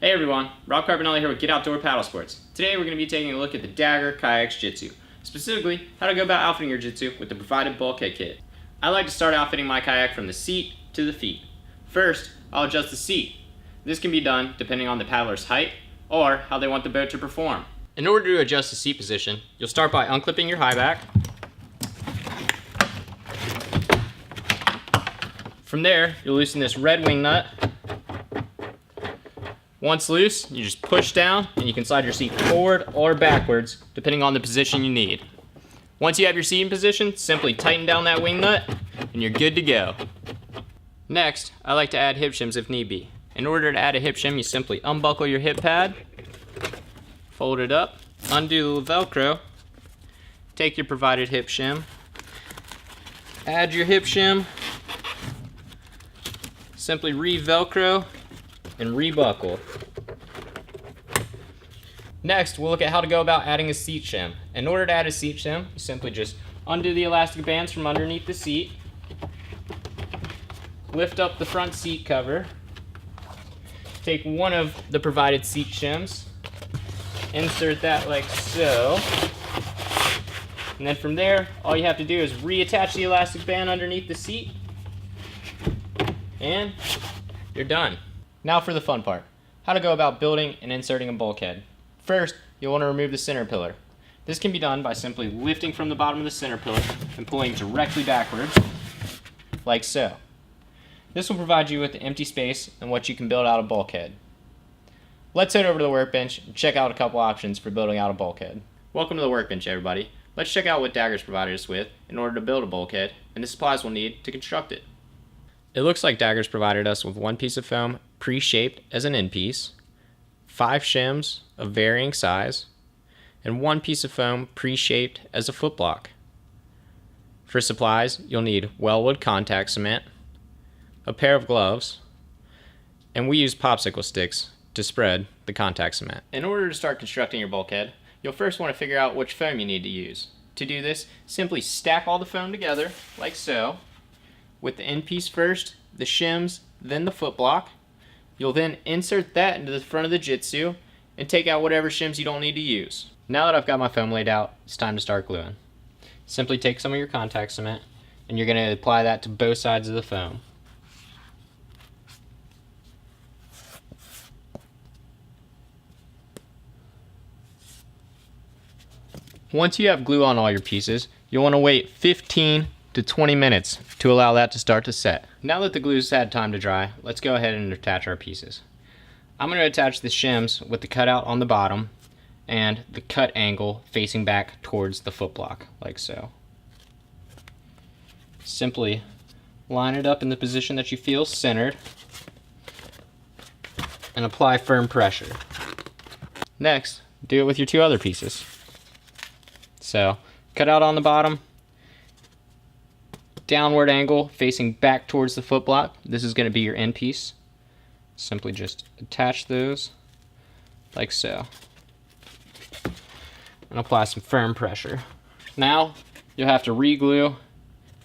Hey everyone, Rob Carbonelli here with Get Outdoor Paddlesports. Today we're going to be taking a look at the Dagger Kayaks Jitsu, specifically how to go about outfitting your Jitsu with the provided bulkhead kit. I like to start outfitting my kayak from the seat to the feet. First, I'll adjust the seat. This can be done depending on the paddler's height or how they want the boat to perform. In order to adjust the seat position, you'll start by unclipping your high back. From there, you'll loosen this red wing nut. Once loose, you just push down and you can slide your seat forward or backwards depending on the position you need. Once you have your seat in position, simply tighten down that wing nut and you're good to go. Next, I like to add hip shims if need be. In order to add a hip shim, you simply unbuckle your hip pad, fold it up, undo the Velcro, take your provided hip shim, add your hip shim, simply re-Velcro, and rebuckle. Next, we'll look at how to go about adding a seat shim. In order to add a seat shim, you simply just undo the elastic bands from underneath the seat, lift up the front seat cover, take one of the provided seat shims, insert that like so, and then from there, all you have to do is reattach the elastic band underneath the seat, and you're done. Now for the fun part, how to go about building and inserting a bulkhead. First, you'll want to remove the center pillar. This can be done by simply lifting from the bottom of the center pillar and pulling directly backwards, like so. This will provide you with the empty space and what you can build out a bulkhead. Let's head over to the workbench and check out a couple options for building out a bulkhead. Welcome to the workbench, everybody. Let's check out what Dagger's provided us with in order to build a bulkhead and the supplies we'll need to construct it. It looks like Dagger's provided us with one piece of foam pre-shaped as an end piece, 5 shims of varying size, and one piece of foam pre-shaped as a foot block. For supplies, you'll need Wellwood contact cement, a pair of gloves, and we use popsicle sticks to spread the contact cement. In order to start constructing your bulkhead, you'll first want to figure out which foam you need to use. To do this, simply stack all the foam together, like so, with the end piece first, the shims, then the foot block. You'll then insert that into the front of the Jitsu and take out whatever shims you don't need to use. Now that I've got my foam laid out, it's time to start gluing. Simply take some of your contact cement and you're going to apply that to both sides of the foam. Once you have glue on all your pieces, you'll want to wait 15 to 20 minutes to allow that to start to set. Now that the glue's had time to dry, let's go ahead and attach our pieces. I'm going to attach the shims with the cutout on the bottom and the cut angle facing back towards the foot block, like so. Simply line it up in the position that you feel centered and apply firm pressure. Next, do it with your two other pieces. So, cut out on the bottom, downward angle facing back towards the foot block. This is going to be your end piece. Simply just attach those like so and apply some firm pressure. Now you'll have to re-glue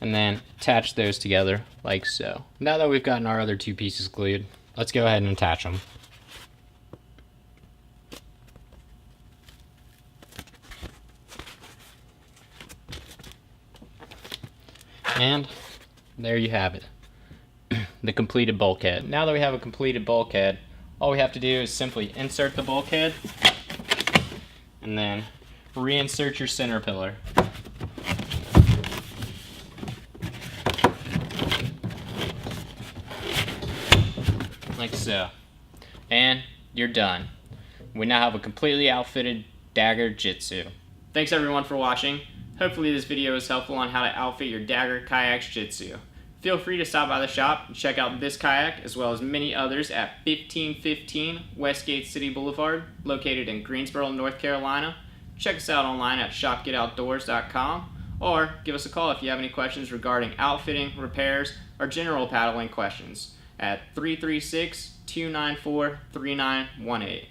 and then attach those together like so. Now that we've gotten our other two pieces glued, let's go ahead and attach them. And there you have it, the completed bulkhead. Now that we have a completed bulkhead, all we have to do is simply insert the bulkhead and then reinsert your center pillar. Like so. And you're done. We now have a completely outfitted Dagger Jitsu. Thanks everyone for watching. Hopefully this video is helpful on how to outfit your Dagger Kayaks Jitsu. Feel free to stop by the shop and check out this kayak as well as many others at 1515 Westgate City Boulevard, located in Greensboro, North Carolina. Check us out online at shopgetoutdoors.com or give us a call if you have any questions regarding outfitting, repairs, or general paddling questions at 336-294-3918.